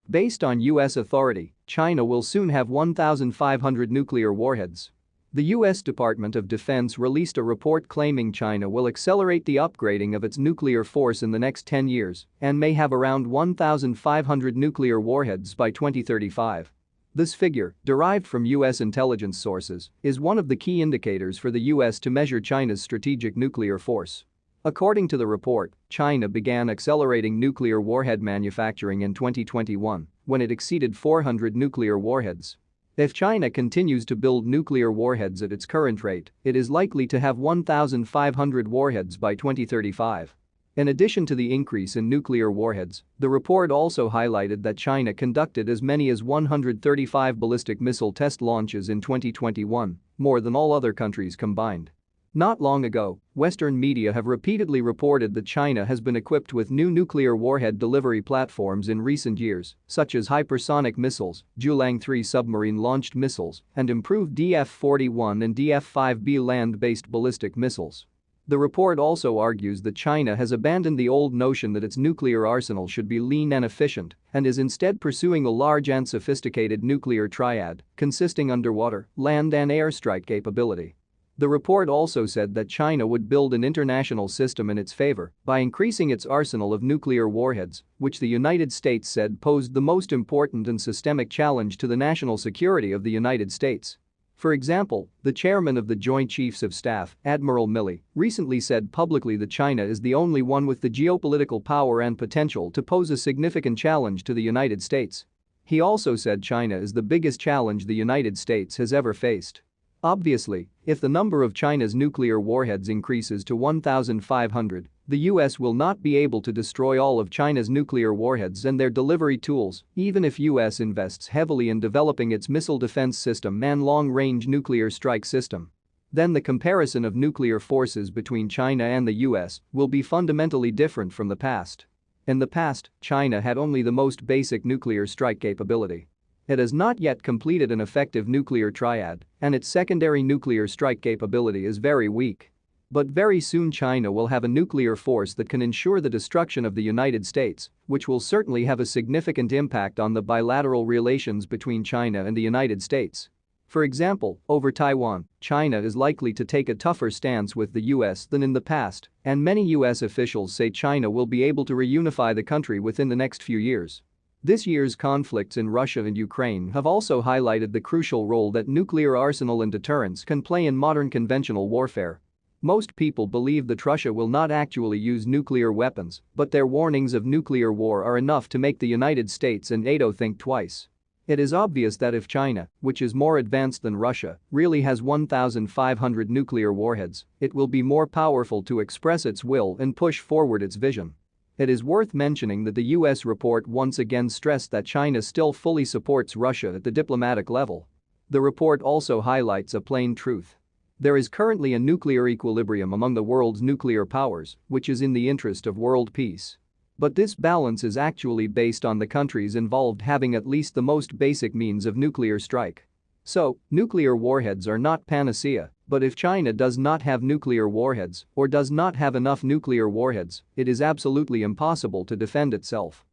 Based on US authority, China will soon have 1,500 nuclear warheads. The US Department of Defense released a report claiming China will accelerate the upgrading of its nuclear force in the next 10 years and may have around 1,500 nuclear warheads by 2035. This figure, derived from US intelligence sources, is one of the key indicators for the US to measure China's strategic nuclear force. According to the report, China began accelerating nuclear warhead manufacturing in 2021 when it exceeded 400 nuclear warheads. If China continues to build nuclear warheads at its current rate, it is likely to have 1,500 warheads by 2035. In addition to the increase in nuclear warheads, the report also highlighted that China conducted as many as 135 ballistic missile test launches in 2021, more than all other countries combined. Not long ago, Western media have repeatedly reported that China has been equipped with new nuclear warhead delivery platforms in recent years, such as hypersonic missiles, Julang 3 submarine-launched missiles, and improved DF-41 and DF-5B land-based ballistic missiles. The report also argues that China has abandoned the old notion that its nuclear arsenal should be lean and efficient and is instead pursuing a large and sophisticated nuclear triad consisting underwater, land and air strike capability. The report also said that China would build an international system in its favor by increasing its arsenal of nuclear warheads, which the United States said posed the most important and systemic challenge to the national security of the United States. For example, the chairman of the Joint Chiefs of Staff, Admiral Milley, recently said publicly that China is the only one with the geopolitical power and potential to pose a significant challenge to the United States. He also said China is the biggest challenge the United States has ever faced. Obviously, if the number of China's nuclear warheads increases to 1,500, the US will not be able to destroy all of China's nuclear warheads and their delivery tools, even if US invests heavily in developing its missile defense system and long-range nuclear strike system. Then the comparison of nuclear forces between China and the US will be fundamentally different from the past. In the past, China had only the most basic nuclear strike capability. It has not yet completed an effective nuclear triad, and its secondary nuclear strike capability is very weak. But very soon China will have a nuclear force that can ensure the destruction of the United States, which will certainly have a significant impact on the bilateral relations between China and the United States. For example, over Taiwan, China is likely to take a tougher stance with the US than in the past, and many US officials say China will be able to reunify the country within the next few years. This year's conflicts in Russia and Ukraine have also highlighted the crucial role that nuclear arsenal and deterrence can play in modern conventional warfare. Most people believe that Russia will not actually use nuclear weapons, but their warnings of nuclear war are enough to make the United States and NATO think twice. It is obvious that if China, which is more advanced than Russia, really has 1,500 nuclear warheads, it will be more powerful to express its will and push forward its vision. It is worth mentioning that the US report once again stressed that China still fully supports Russia at the diplomatic level. The report also highlights a plain truth. There is currently a nuclear equilibrium among the world's nuclear powers, which is in the interest of world peace. But this balance is actually based on the countries involved having at least the most basic means of nuclear strike. So, nuclear warheads are not panacea, but if China does not have nuclear warheads or does not have enough nuclear warheads, it is absolutely impossible to defend itself.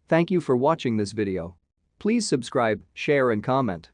Thank you for watching this video. Please subscribe, share and comment.